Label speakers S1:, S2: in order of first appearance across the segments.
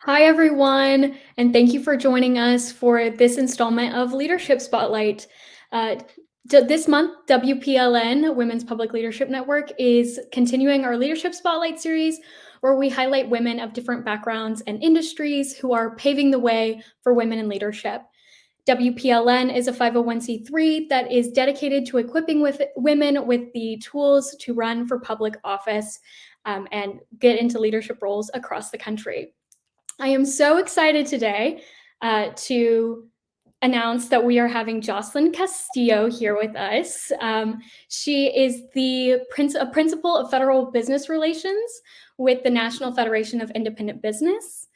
S1: Hi, everyone, and thank you for joining us for this installment of Leadership Spotlight. Uh, this month, WPLN, Women's Public Leadership Network, is continuing our Leadership Spotlight series where we highlight women of different backgrounds and industries who are paving the way for women in leadership. WPLN is a 501c3 that is dedicated to equipping women with the tools to run for public office and get into leadership roles across the country. I am so excited today to announce that we are having Josselin Castillo here with us. She is a principal of federal business relations with the National Federation of Independent Business.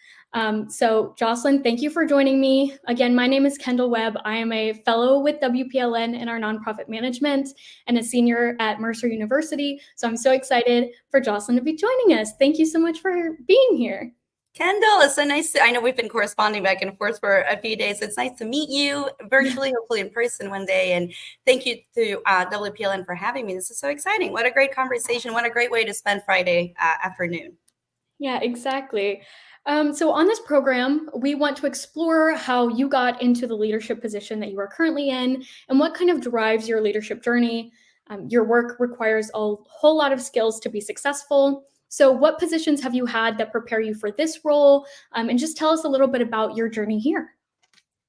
S1: So, Josselin, thank you for joining me. Again, my name is Kendall Webb. I am a fellow with WPLN in our nonprofit management and a senior at Mercer University. So, I'm so excited for Josselin to be joining us. Thank you so much for being here.
S2: Kendall, it's so nice I know we've been corresponding back and forth for a few days. It's nice to meet you virtually, hopefully in person one day. And thank you to WPLN for having me. This is so exciting. What a great conversation. What a great way to spend Friday afternoon.
S1: Yeah, exactly. So on this program, we want to explore how you got into the leadership position that you are currently in and what kind of drives your leadership journey. Your work requires a whole lot of skills to be successful. So what positions have you had that prepare you for this role? And just tell us a little bit about your journey here.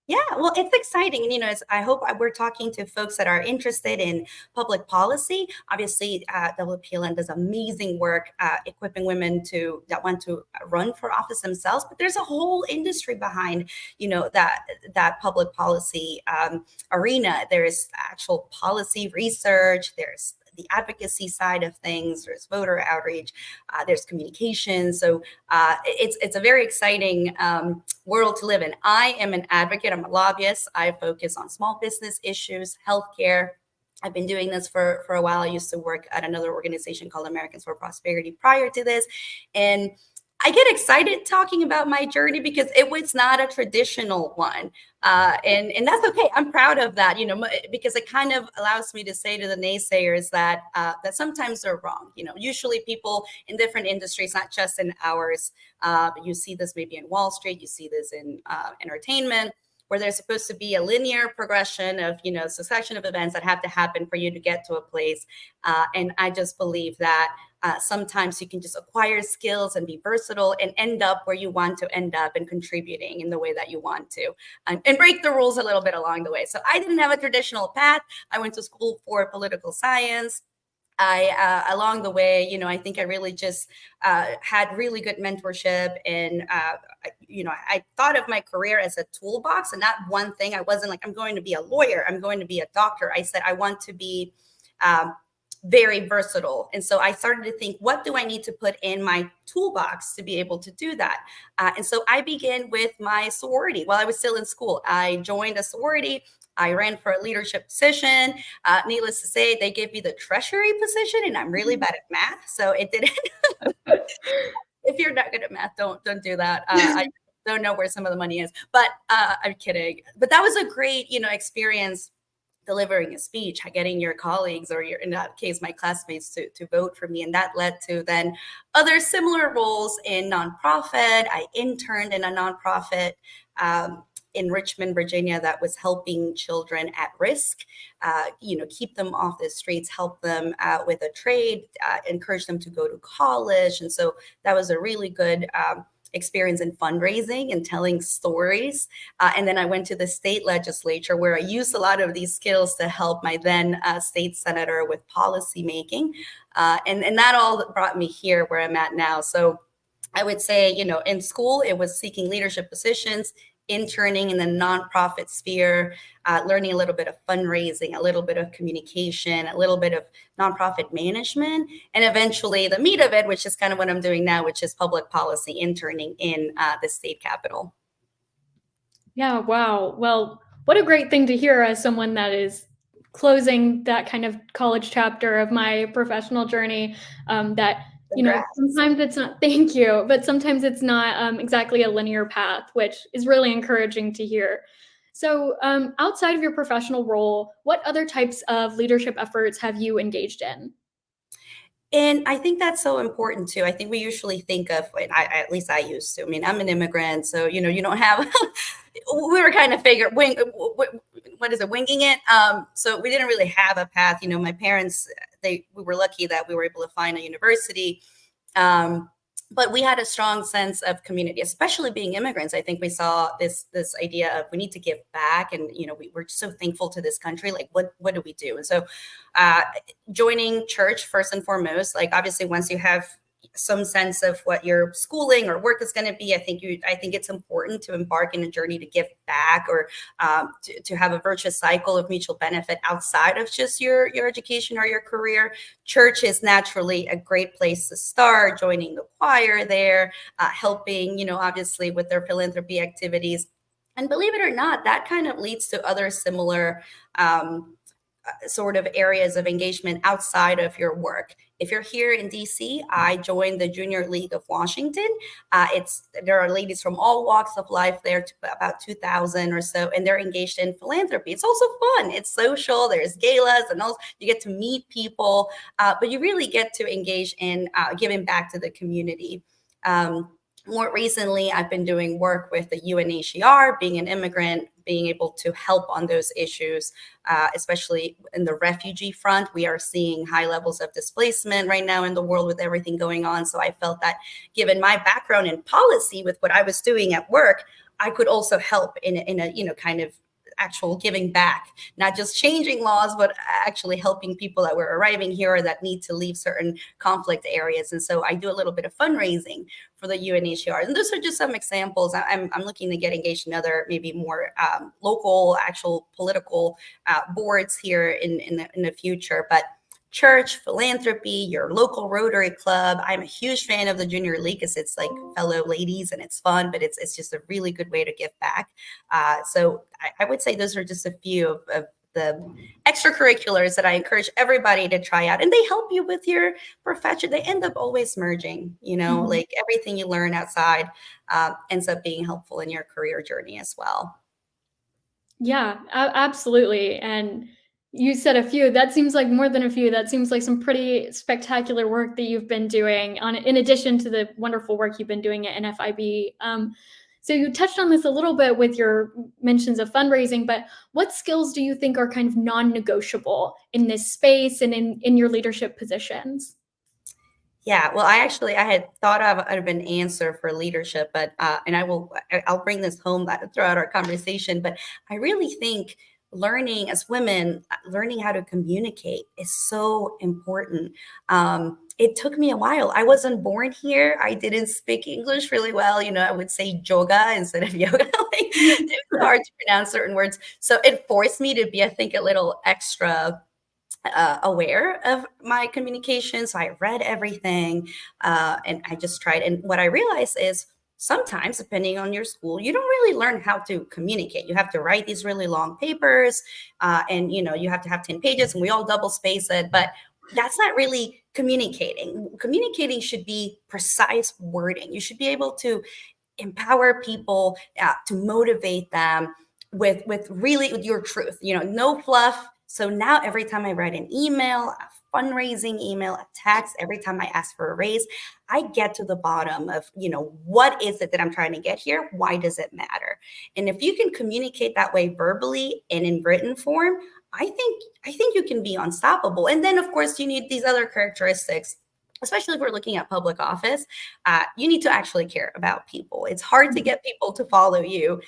S2: Yeah, well, it's exciting. And, I hope we're talking to folks that are interested in public policy. Obviously, WPLN does amazing work equipping women that want to run for office themselves. But there's a whole industry behind, that public policy arena. There's actual policy research. There's the advocacy side of things. There's voter outreach. There's communication. So it's a very exciting world to live in. I am an advocate. I'm a lobbyist. I focus on small business issues, healthcare. I've been doing this for a while. I used to work at another organization called Americans for Prosperity prior to this. And I get excited talking about my journey because it was not a traditional one. And that's okay. I'm proud of that, because it kind of allows me to say to the naysayers that sometimes they're wrong. Usually people in different industries, not just in ours, but you see this maybe in Wall Street, you see this in entertainment, where there's supposed to be a linear progression of, succession of events that have to happen for you to get to a place. And I just believe that sometimes you can just acquire skills and be versatile and end up where you want to end up and contributing in the way that you want to and break the rules a little bit along the way. So I didn't have a traditional path. I went to school for political science. Along the way, I think I really just had really good mentorship. And, I thought of my career as a toolbox and not one thing. I wasn't like, I'm going to be a lawyer. I'm going to be a doctor. I said, I want to be very versatile. And so I started to think, what do I need to put in my toolbox to be able to do that? And so I began with my sorority while I was still in school. I joined a sorority. I ran for a leadership position. Needless to say, they gave me the treasury position, and I'm really bad at math. So it didn't. If you're not good at math, don't do that. I don't know where some of the money is, but I'm kidding. But that was a great, experience, delivering a speech, getting your colleagues, or in that case, my classmates to vote for me. And that led to then other similar roles in nonprofit. I interned in a nonprofit in Richmond, Virginia, that was helping children at risk, keep them off the streets, help them with a trade, encourage them to go to college. And so that was a really good experience in fundraising and telling stories. And then I went to the state legislature where I used a lot of these skills to help my then state senator with policy making. And that all brought me here where I'm at now. So I would say, in school, it was seeking leadership positions, interning in the nonprofit sphere, learning a little bit of fundraising, a little bit of communication, a little bit of nonprofit management, and eventually the meat of it, which is kind of what I'm doing now, which is public policy, interning in the state capitol.
S1: Yeah, wow. Well, what a great thing to hear as someone that is closing that kind of college chapter of my professional journey. That sometimes it's not. Thank you, but sometimes it's not exactly a linear path, which is really encouraging to hear. So, outside of your professional role, what other types of leadership efforts have you engaged in?
S2: And I think that's so important too. I think we usually think of, and at least I used to. I mean, I'm an immigrant, so you don't have. We were kind of what is it, winging it. So we didn't really have a path. My parents, we were lucky that we were able to find a university. But we had a strong sense of community, especially being immigrants. I think we saw this idea of we need to give back, and we're so thankful to this country. Like, what do we do? And so, joining church first and foremost. Like, obviously, once you have some sense of what your schooling or work is going to be, I think it's important to embark in a journey to give back, or to have a virtuous cycle of mutual benefit outside of just your education or your career. Church is naturally a great place to start, joining the choir there, helping, obviously with their philanthropy activities. And believe it or not, that kind of leads to other similar sort of areas of engagement outside of your work. If you're here in DC, I joined the Junior League of Washington. There are ladies from all walks of life there, to about 2,000 or so, and they're engaged in philanthropy. It's also fun. It's social. There's galas, and also you get to meet people, but you really get to engage in giving back to the community. More recently, I've been doing work with the UNHCR, being an immigrant, being able to help on those issues, especially in the refugee front. We are seeing high levels of displacement right now in the world with everything going on. So I felt that given my background in policy with what I was doing at work, I could also help in a kind of actual giving back, not just changing laws, but actually helping people that were arriving here or that need to leave certain conflict areas. And so I do a little bit of fundraising for the UNHCR. And those are just some examples. I'm looking to get engaged in other, maybe more local, actual political boards here in the future. But church, philanthropy, your local Rotary Club. I'm a huge fan of the Junior League because it's like fellow ladies and it's fun, but it's just a really good way to give back. So I would say those are just a few of the extracurriculars that I encourage everybody to try out. And they help you with your profession. They end up always merging, like everything you learn outside ends up being helpful in your career journey as well.
S1: Yeah, absolutely. And you said a few. That seems like more than a few. That seems like some pretty spectacular work that you've been doing in addition to the wonderful work you've been doing at NFIB. So you touched on this a little bit with your mentions of fundraising, but what skills do you think are kind of non-negotiable in this space and in your leadership positions?
S2: Yeah, well, I had thought of an answer for leadership, but and I'll bring this home throughout our conversation. But I really think learning as women, learning how to communicate is so important. It took me a while. I wasn't born here. I didn't speak English really well. I would say yoga instead of yoga. It's hard to pronounce certain words. So it forced me to be, I think, a little extra aware of my communication. So I read everything and I just tried. And what I realized is sometimes, depending on your school, you don't really learn how to communicate. You have to write these really long papers and, you have to have 10 pages and we all double space it. But that's not really communicating. Communicating should be precise wording. You should be able to empower people, to motivate them with your truth, no fluff. So now every time I write an email, a fundraising email, a text, every time I ask for a raise, I get to the bottom of, what is it that I'm trying to get here? Why does it matter? And if you can communicate that way verbally and in written form, I think you can be unstoppable. And then of course you need these other characteristics, especially if we're looking at public office. You need to actually care about people. It's hard to get people to follow you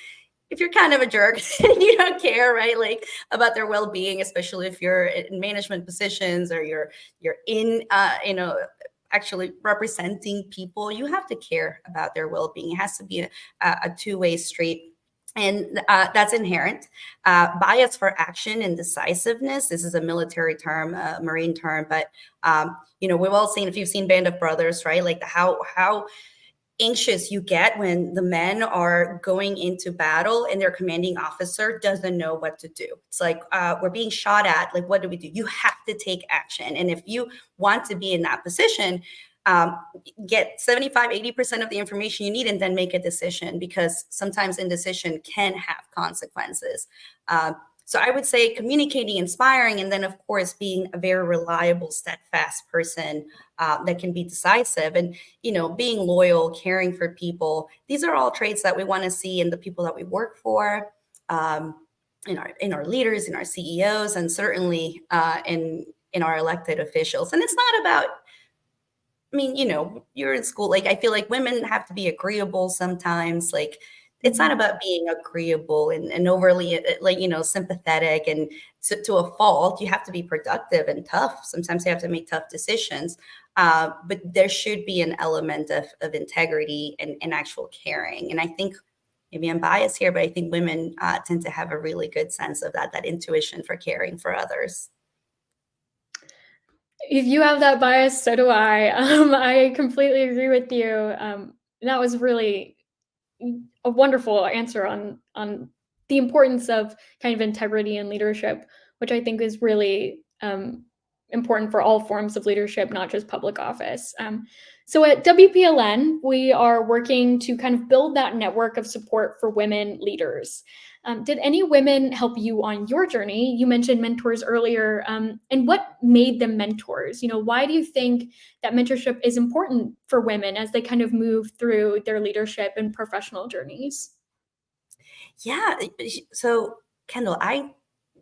S2: if you're kind of a jerk and you don't care, right? Like about their well-being, especially if you're in management positions or you're in, actually representing people. You have to care about their well-being. It has to be a two-way street. And that's inherent. Bias for action and decisiveness. This is a military term, a Marine term, but we've all seen, if you've seen Band of Brothers, right? Like how anxious you get when the men are going into battle and their commanding officer doesn't know what to do. It's like, we're being shot at. Like, what do we do? You have to take action. And if you want to be in that position, get 75, 80% of the information you need and then make a decision, because sometimes indecision can have consequences. So I would say communicating, inspiring, and then of course being a very reliable, steadfast person that can be decisive, and being loyal, caring for people. These are all traits that we want to see in the people that we work for, in our leaders, in our CEOs, and certainly in our elected officials. And it's not about, I mean, you're in school. Like, I feel like women have to be agreeable sometimes. Like, it's not about being agreeable and overly, like, sympathetic and to a fault. You have to be productive and tough. Sometimes you have to make tough decisions. But there should be an element of integrity and actual caring. And I think maybe I'm biased here, but I think women tend to have a really good sense of that intuition for caring for others.
S1: If you have that bias, so do I. I completely agree with you. That was really a wonderful answer on the importance of kind of integrity and leadership, which I think is really important for all forms of leadership, not just public office. So at WPLN, we are working to kind of build that network of support for women leaders. Did any women help you on your journey? You mentioned mentors earlier, and what made them mentors? Why do you think that mentorship is important for women as they kind of move through their leadership and professional journeys?
S2: Yeah. So, Kendall,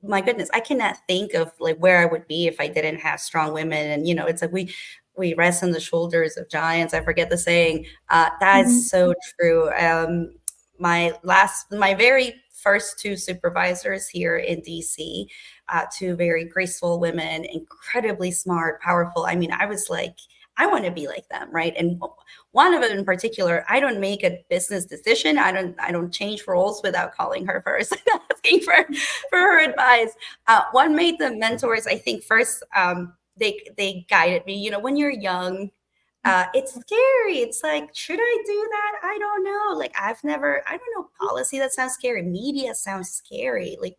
S2: my goodness, I cannot think of like where I would be if I didn't have strong women. And it's like we rest on the shoulders of giants. I forget the saying. That is
S1: Mhm.
S2: so true. My very first two supervisors here in DC, two very graceful women, incredibly smart, powerful. I mean, I was like, I want to be like them, right? And one of them in particular, I don't make a business decision. I don't change roles without calling her first, asking for her advice. One made them mentors. I think first, they guided me. When you're young, it's scary. It's like, should I do that? I don't know. Like, I don't know, policy that sounds scary. Media sounds scary. Like,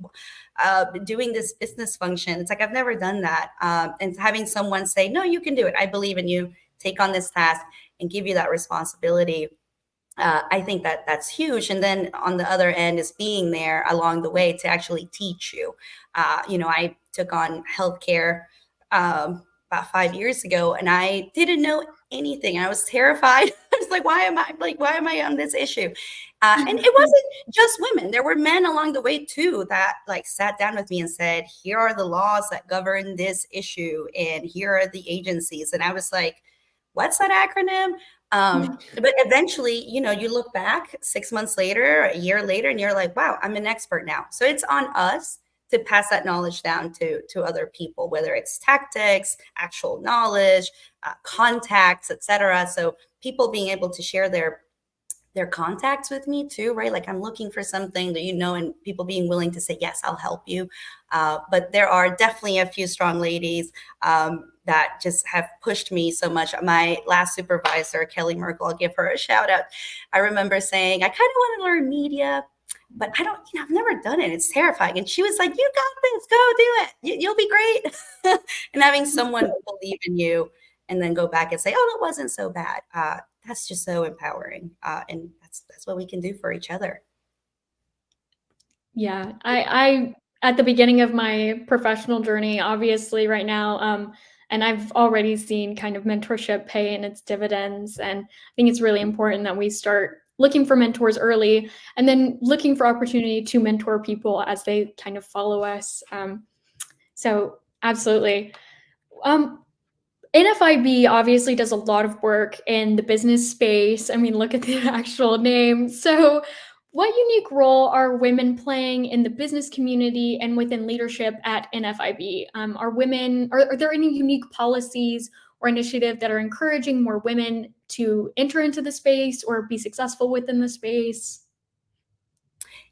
S2: doing this business function, it's like, I've never done that. And having someone say, no, you can do it. I believe in you. Take on this task and give you that responsibility. I think that's huge. And then on the other end is being there along the way to actually teach you. I took on healthcare about 5 years ago, and I didn't know anything. I was terrified. I was like, why am I on this issue? And it wasn't just women. There were men along the way too that like sat down with me and said, here are the laws that govern this issue, and here are the agencies. And I was like, what's that acronym? But eventually, you look back 6 months later, a year later, and you're like, wow, I'm an expert now. So it's on us to pass that knowledge down to other people, whether it's tactics, actual knowledge, contacts, etc. So people being able to share their contacts with me too, right? Like, I'm looking for something that, and people being willing to say, yes, I'll help you. But there are definitely a few strong ladies that just have pushed me so much. My last supervisor, Kelly Merkel, I'll give her a shout out. I remember saying, I kind of want to learn media, but I don't, I've never done it. It's terrifying. And she was like, you got this, go do it. You'll be great. And having someone believe in you and then go back and say, oh, it wasn't so bad. That's just so empowering. And that's what we can do for each other.
S1: Yeah, I at the beginning of my professional journey, obviously right now, and I've already seen kind of mentorship pay in its dividends, and I think it's really important that we start looking for mentors early, and then looking for opportunity to mentor people as they kind of follow us. So absolutely. Um, NFIB obviously does a lot of work in the business space. I mean, look at the actual name. So, what unique role are women playing in the business community and within leadership at NFIB? Are there any unique policies or initiative that are encouraging more women to enter into the space or be successful within the space?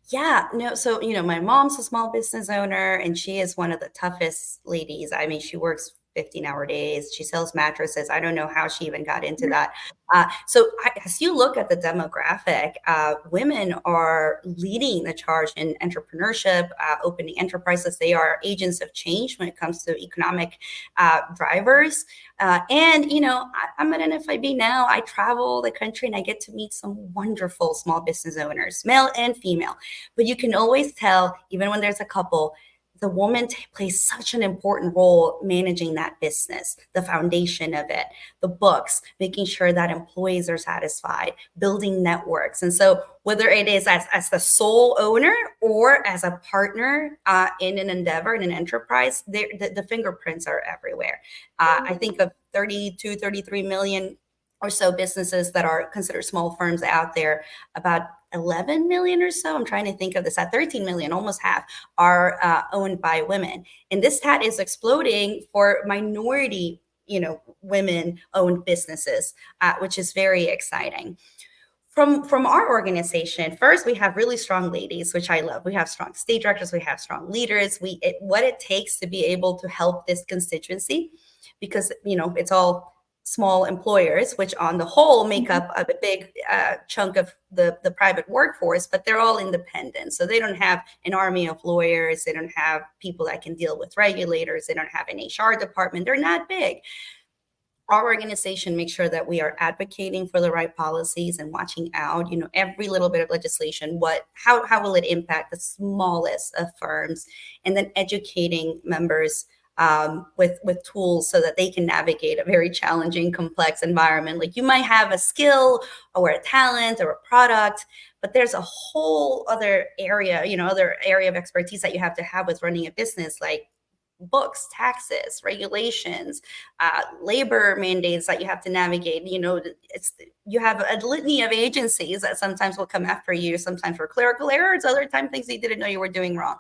S2: Yeah, no. So, my mom's a small business owner, and she is one of the toughest ladies. I mean, she works 15-hour days. She sells mattresses. I don't know how she even got into that. As you look at the demographic, women are leading the charge in entrepreneurship, opening enterprises. They are agents of change when it comes to economic drivers. I'm at NFIB now. I travel the country and I get to meet some wonderful small business owners, male and female. But you can always tell, even when there's a couple, the woman plays such an important role managing that business, the foundation of it, the books, making sure that employees are satisfied, building networks. And so whether it is as the sole owner or as a partner in an endeavor, in an enterprise, the fingerprints are everywhere. I think of 32, 33 million or so businesses that are considered small firms out there. About 11 million or so, I'm trying to think of this, at 13 million, almost half, are owned by women. And this stat is exploding for minority, women-owned businesses, which is very exciting. From our organization, first, we have really strong ladies, which I love. We have strong state directors, we have strong leaders. What it takes to be able to help this constituency, because it's all small employers, which on the whole make up a big chunk of the private workforce, but they're all independent. So they don't have an army of lawyers. They don't have people that can deal with regulators. They don't have an HR department. They're not big. Our organization makes sure that we are advocating for the right policies and watching out, every little bit of legislation, how will it impact the smallest of firms, and then educating members with tools so that they can navigate a very challenging, complex environment. Like, you might have a skill or a talent or a product, but there's a whole other area, other area of expertise that you have to have with running a business, like books, taxes, regulations, labor mandates that you have to navigate. You have a litany of agencies that sometimes will come after you, sometimes for clerical errors, other times things you didn't know you were doing wrong.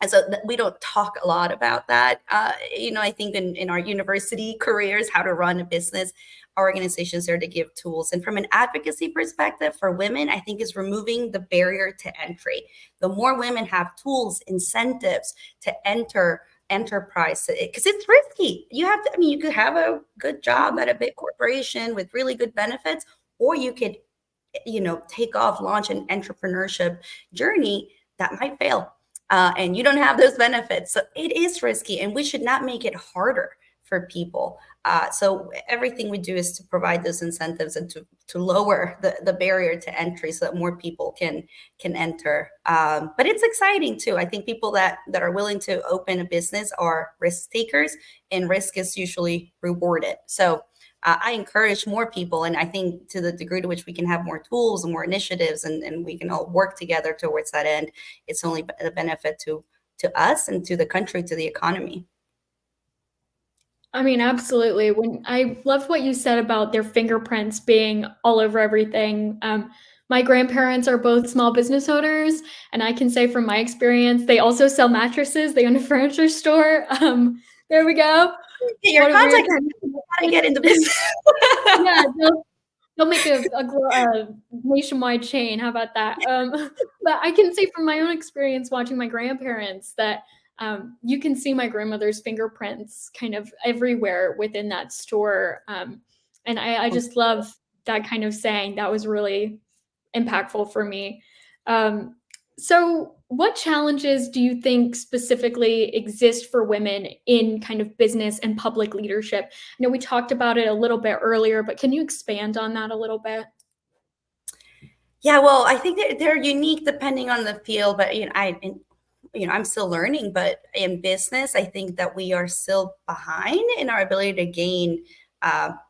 S2: And so we don't talk a lot about that. I think in our university careers, how to run a business, our organizations are to give tools. And from an advocacy perspective for women, I think is removing the barrier to entry. The more women have tools, incentives to enter enterprise, because it's risky. You could have a good job at a big corporation with really good benefits, or you could, take off, launch an entrepreneurship journey that might fail. And you don't have those benefits. So it is risky, and we should not make it harder for people. So everything we do is to provide those incentives and to lower the barrier to entry so that more people can enter. But it's exciting too. I think people that are willing to open a business are risk takers, and risk is usually rewarded. So I encourage more people, and I think to the degree to which we can have more tools and more initiatives, and we can all work together towards that end, it's only a benefit to us and to the country, to the economy.
S1: I mean, absolutely. When I loved what you said about their fingerprints being all over everything. My grandparents are both small business owners, and I can say from my experience, they also sell mattresses. They own a furniture store. There we go.
S2: Get your
S1: What a weird
S2: contact. How to get into business.
S1: Yeah, they'll make a nationwide chain. How about that? But I can say from my own experience watching my grandparents that you can see my grandmother's fingerprints kind of everywhere within that store. And I just love that kind of saying. That was really impactful for me. So what challenges do you think specifically exist for women in kind of business and public leadership? I know we talked about it a little bit earlier, but can you expand on that a little bit?
S2: Yeah, well, I think that they're unique depending on the field, but I'm still learning. But in business, I think that we are still behind in our ability to gain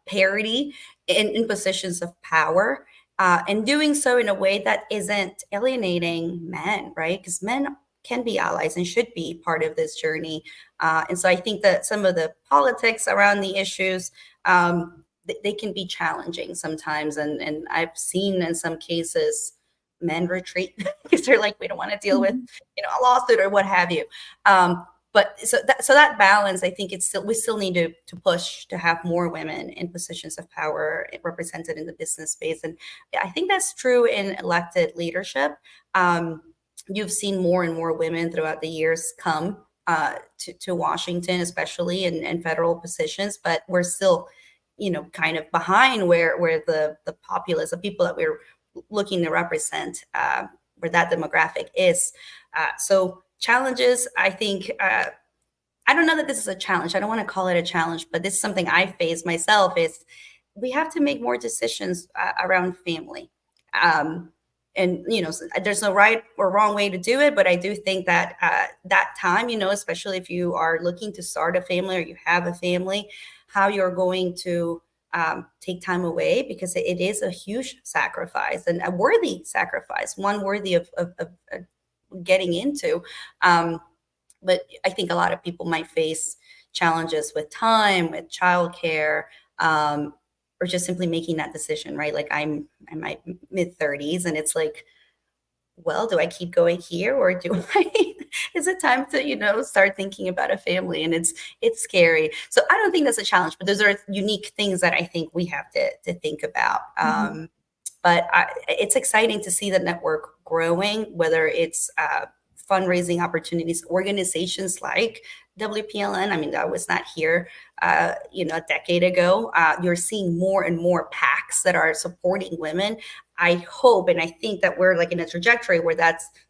S2: parity in positions of power, and doing so in a way that isn't alienating men, right? Because men can be allies and should be part of this journey. And so I think that some of the politics around the issues, they can be challenging sometimes. And I've seen in some cases men retreat because they're like, we don't want to deal with, a lawsuit or what have you. But so that balance, I think we still need to push to have more women in positions of power represented in the business space. And I think that's true in elected leadership. You've seen more and more women throughout the years come to Washington, especially in federal positions, but we're still, kind of behind where the populace, the people that we're looking to represent, where that demographic is. So challenges, I think. I don't know that this is a challenge. I don't want to call it a challenge, but this is something I face myself. Is we have to make more decisions around family. And there's no right or wrong way to do it, but I do think that that time, especially if you are looking to start a family or you have a family, how you're going to take time away, because it is a huge sacrifice and a worthy sacrifice, one worthy of getting into. But I think a lot of people might face challenges with time, with childcare, or just simply making that decision, right? Like I'm in my mid 30s, and it's like, well, do I keep going here, or do I? Is it time to start thinking about a family? And it's scary. So I don't think that's a challenge, but those are unique things that I think we have to think about. But it's exciting to see the network growing, whether it's fundraising opportunities, organizations like WPLN. I mean, that was not here, a decade ago. You're seeing more and more PACs that are supporting women. I hope and I think that we're like in a trajectory where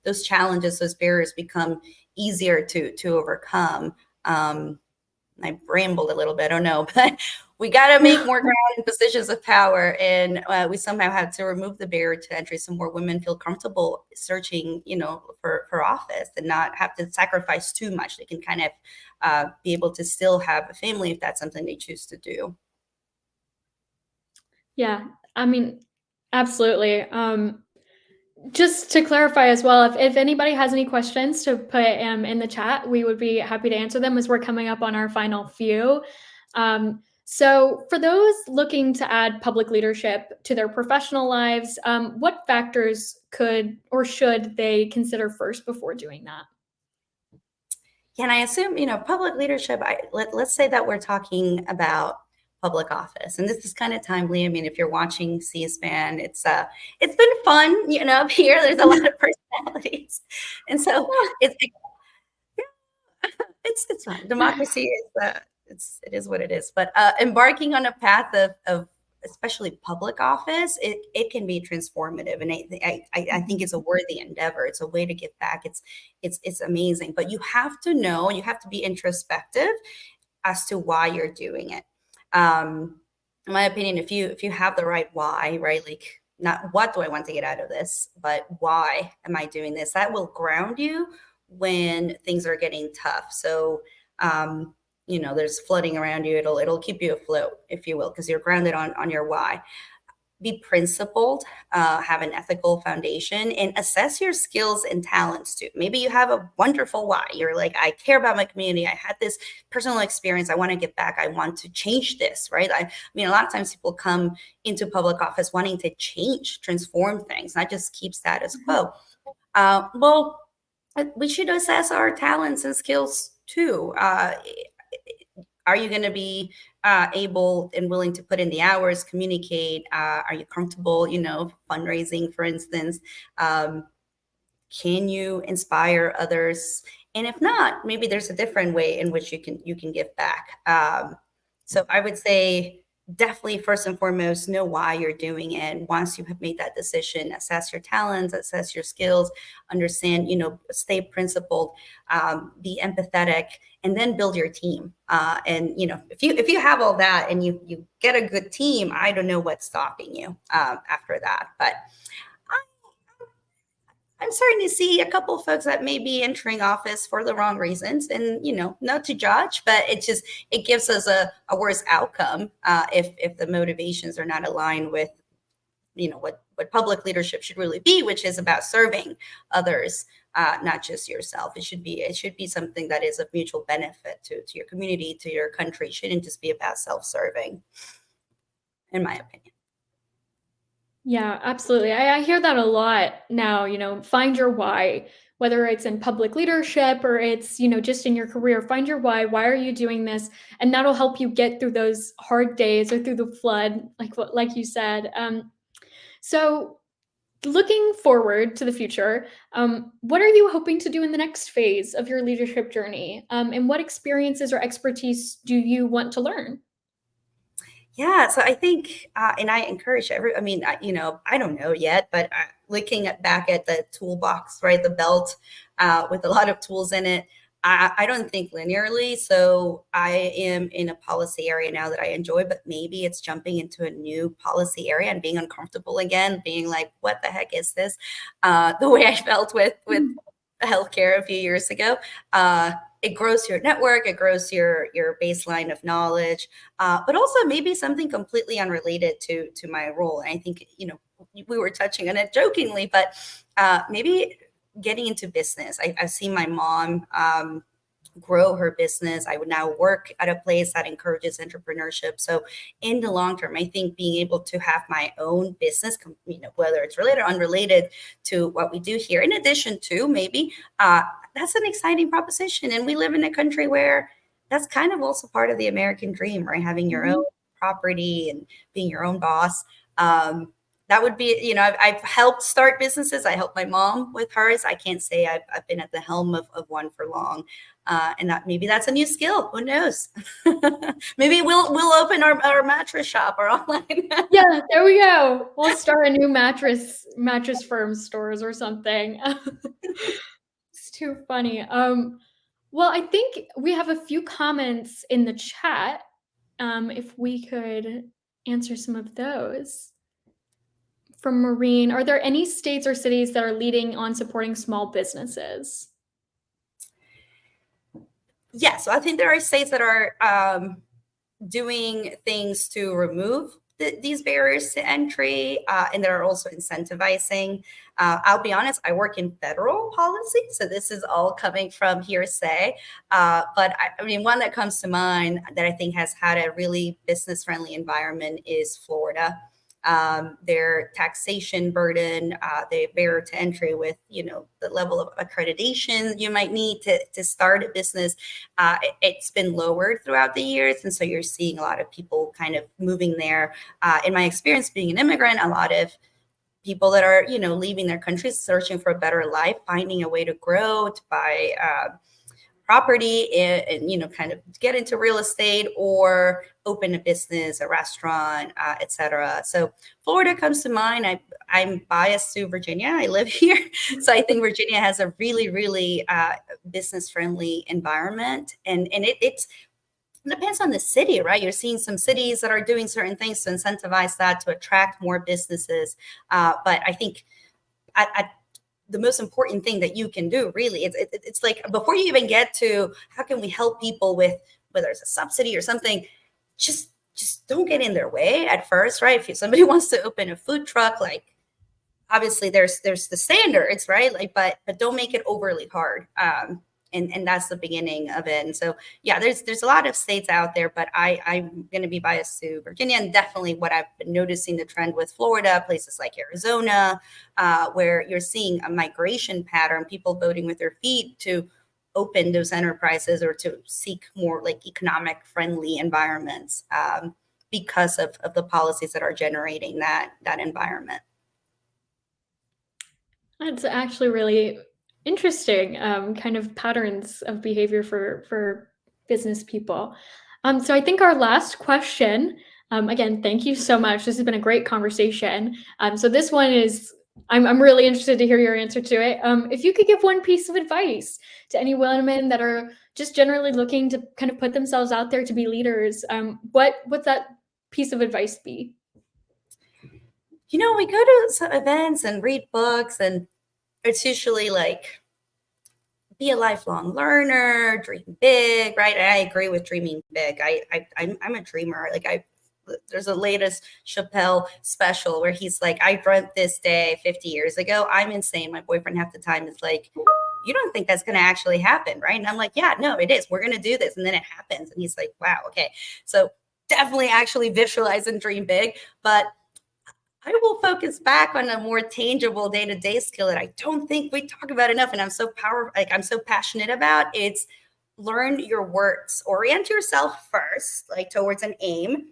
S2: those challenges, those barriers become easier to overcome. I rambled a little bit, I don't know, but we got to make more ground in positions of power, and we somehow have to remove the barrier to entry so more women feel comfortable searching, for office and not have to sacrifice too much. They can kind of be able to still have a family if that's something they choose to do.
S1: Yeah, I mean, absolutely. Just to clarify as well, if anybody has any questions to put in the chat, we would be happy to answer them as we're coming up on our final few. So for those looking to add public leadership to their professional lives, what factors could or should they consider first before doing that?
S2: Yeah, and I assume, public leadership, let's say that we're talking about public office. And this is kind of timely. I mean, if you're watching C-SPAN, it's been fun, up here. There's a lot of personalities. And so it's fun. Democracy it is what it is. But embarking on a path of especially public office, it can be transformative, and I think it's a worthy endeavor. It's a way to give back. It's amazing, but you have to know, you have to be introspective as to why you're doing it. In my opinion, if you have the right why, right, like not what do I want to get out of this, but why am I doing this? That will ground you when things are getting tough. So there's flooding around you. It'll keep you afloat, if you will, because you're grounded on your why. Be principled, have an ethical foundation, and assess your skills and talents too. Maybe you have a wonderful why. You're like, I care about my community. I had this personal experience. I want to give back. I want to change this, right? I mean, a lot of times people come into public office wanting to change, transform things, not just keep status quo. Well, we should assess our talents and skills too. Are you going to be able and willing to put in the hours, communicate? Are you comfortable, fundraising, for instance? Can you inspire others? And if not, maybe there's a different way in which you can give back. So I would say definitely first and foremost, know why you're doing it. Once you have made that decision, assess your talents, assess your skills, understand, stay principled, be empathetic, and then build your team. And if you have all that and you get a good team, I don't know what's stopping you after that. But I'm starting to see a couple of folks that may be entering office for the wrong reasons, and not to judge, but it gives us a worse outcome if the motivations are not aligned with what public leadership should really be, which is about serving others, not just yourself. It should be something that is of mutual benefit to your community, to your country. It shouldn't just be about self-serving, in my opinion.
S1: Yeah, absolutely. I hear that a lot now, find your why, whether it's in public leadership or it's, just in your career, find your why. Why are you doing this? And that'll help you get through those hard days or through the flood, like you said. So looking forward to the future, what are you hoping to do in the next phase of your leadership journey? And what experiences or expertise do you want to learn?
S2: Yeah, so I think, and I encourage I don't know yet, but looking back at the toolbox, right, the belt with a lot of tools in it, I don't think linearly. So I am in a policy area now that I enjoy, but maybe it's jumping into a new policy area and being uncomfortable again, being like, what the heck is this? The way I felt with healthcare a few years ago. It grows your network, it grows your baseline of knowledge, but also maybe something completely unrelated to my role. And I think we were touching on it jokingly, but maybe getting into business. I've seen my mom grow her business. I would now work at a place that encourages entrepreneurship. So in the long term, I think being able to have my own business, whether it's related or unrelated to what we do here, in addition to maybe, that's an exciting proposition. And we live in a country where that's kind of also part of the American dream, right? Having your own property and being your own boss. That would be, I've helped start businesses. I helped my mom with hers. I can't say I've been at the helm of one for long. And that maybe that's a new skill. Who knows? Maybe we'll open our mattress shop or online.
S1: Yeah, there we go. We'll start a new mattress firm stores or something. It's too funny. Well, I think we have a few comments in the chat. If we could answer some of those. From Maureen, are there any states or cities that are leading on supporting small businesses?
S2: Yeah, so I think there are states that are doing things to remove these barriers to entry, and they're also incentivizing. I'll be honest, I work in federal policy, so this is all coming from hearsay. But I mean, one that comes to mind that I think has had a really business-friendly environment is Florida. Their taxation burden, the barrier to entry with, the level of accreditation you might need to start a business, it's been lowered throughout the years. And so you're seeing a lot of people kind of moving there. In my experience being an immigrant, a lot of people that are, leaving their countries, searching for a better life, finding a way to grow, to buy property and kind of get into real estate or open a business, a restaurant, etc. So Florida comes to mind. I'm biased to Virginia. I live here. So I think Virginia has a really, really business-friendly environment. And it depends on the city, right? You're seeing some cities that are doing certain things to incentivize that, to attract more businesses. But I think at the most important thing that you can do really it's like before you even get to how can we help people with whether it's a subsidy or something, just don't get in their way at first, right? If somebody wants to open a food truck, like obviously there's the standards, right? Like but don't make it overly hard. And that's the beginning of it. And so, yeah, there's a lot of states out there, but I'm going to be biased to Virginia, and definitely what I've been noticing the trend with Florida, places like Arizona, where you're seeing a migration pattern, people voting with their feet to open those enterprises or to seek more like economic friendly environments because of the policies that are generating that environment.
S1: That's actually really interesting, kind of patterns of behavior for business people. So I think our last question, again, thank you so much. This has been a great conversation. So this one is, I'm really interested to hear your answer to it. If you could give one piece of advice to any women that are just generally looking to kind of put themselves out there to be leaders, what's that piece of advice be?
S2: We go to some events and read books, and it's usually like be a lifelong learner, dream big, right? And I agree with dreaming big. I'm a dreamer. Like there's a latest Chappelle special where he's like, I dreamt this day 50 years ago. I'm insane. My boyfriend half the time is like, you don't think that's going to actually happen, right? And I'm like, yeah, no, it is. We're going to do this. And then it happens. And he's like, wow, okay. So definitely actually visualize and dream big. But I will focus back on a more tangible day-to-day skill that I don't think we talk about enough. And I'm so passionate about. It's learn your words, orient yourself first, like towards an aim.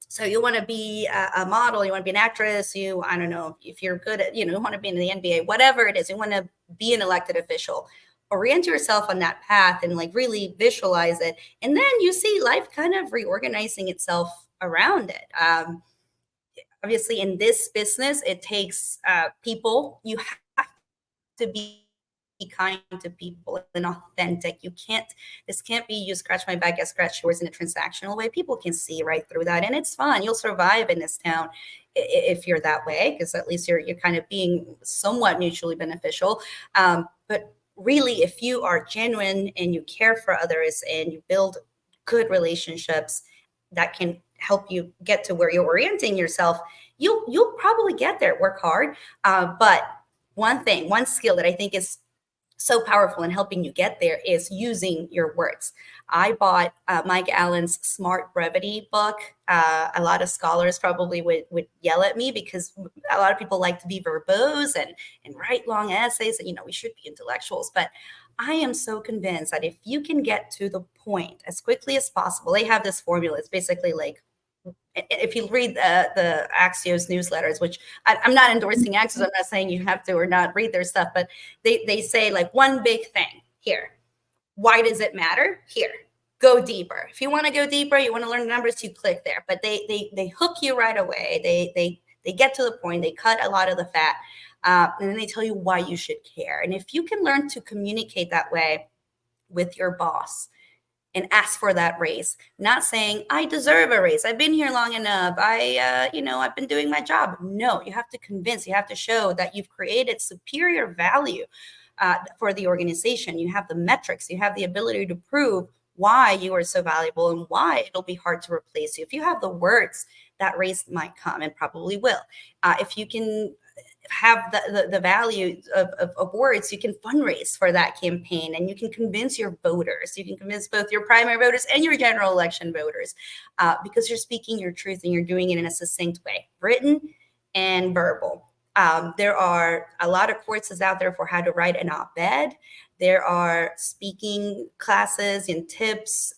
S2: So you want to be a model, you want to be an actress, I don't know, if you're good at, you want to be in the NBA, whatever it is, you want to be an elected official. Orient yourself on that path and like really visualize it. And then you see life kind of reorganizing itself around it. Obviously, in this business, it takes people. You have to be kind to people and authentic. This can't be you scratch my back, I scratch yours in a transactional way. People can see right through that, and it's fun. You'll survive in this town if you're that way, because at least you're kind of being somewhat mutually beneficial. But really, if you are genuine and you care for others and you build good relationships that can help you get to where you're orienting yourself, you'll probably get there. Work hard, but one skill that I think is so powerful in helping you get there is using your words. I bought Mike Allen's Smart Brevity book. A lot of scholars probably would yell at me because a lot of people like to be verbose and write long essays. And, we should be intellectuals. But I am so convinced that if you can get to the point as quickly as possible, they have this formula. It's basically like, if you read the Axios newsletters, which I'm not endorsing Axios, I'm not saying you have to or not read their stuff, but they say like one big thing here. Why does it matter? Here. Go deeper. If you want to go deeper, you want to learn the numbers, you click there. But they hook you right away. They get to the point. They cut a lot of the fat, and then they tell you why you should care. And if you can learn to communicate that way with your boss, and ask for that raise, not saying I deserve a raise, I've been here long enough, I've been doing my job. No, you have to convince, you have to show that you've created superior value for the organization. You have the metrics, you have the ability to prove why you are so valuable and why it'll be hard to replace you. If you have the words, that raise might come, and probably will. If you can have the value of words, you can fundraise for that campaign, and you can convince your voters. You can convince both your primary voters and your general election voters, because you're speaking your truth and you're doing it in a succinct way, written and verbal. There are a lot of courses out there for how to write an op-ed. There are speaking classes and tips.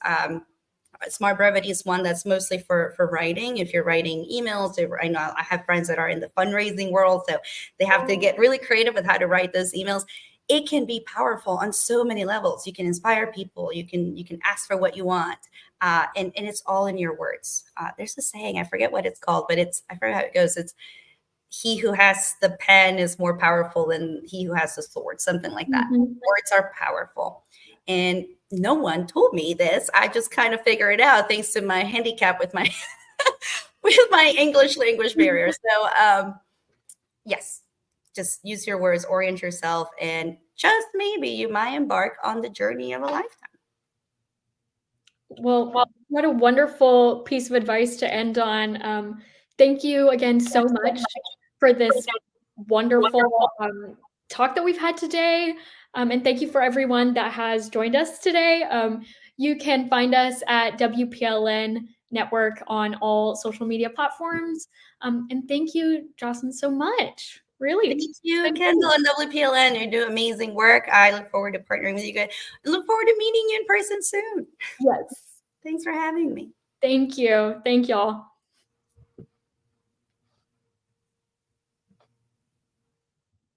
S2: Smart Brevity is one that's mostly for writing. If you're writing emails, I know I have friends that are in the fundraising world, so they have to get really creative with how to write those emails. It can be powerful on so many levels. You can inspire people. You can ask for what you want, and it's all in your words. There's a saying, I forget what it's called, but I forget how it goes. It's he who has the pen is more powerful than he who has the sword, something like that.
S1: Mhm.
S2: Words are powerful. And no one told me this. I just kind of figured it out thanks to my handicap with my with my English language barrier. So yes, just use your words, orient yourself, and just maybe you might embark on the journey of a lifetime.
S1: Well, what a wonderful piece of advice to end on. Thank you again so much for this wonderful talk that we've had today. And thank you for everyone that has joined us today. You can find us at WPLN Network on all social media platforms. And thank you, Josselin, so much. Really.
S2: Thank you, Kendall and WPLN. You do amazing work. I look forward to partnering with you guys. I look forward to meeting you in person soon.
S1: Yes.
S2: Thanks for having me.
S1: Thank you. Thank y'all.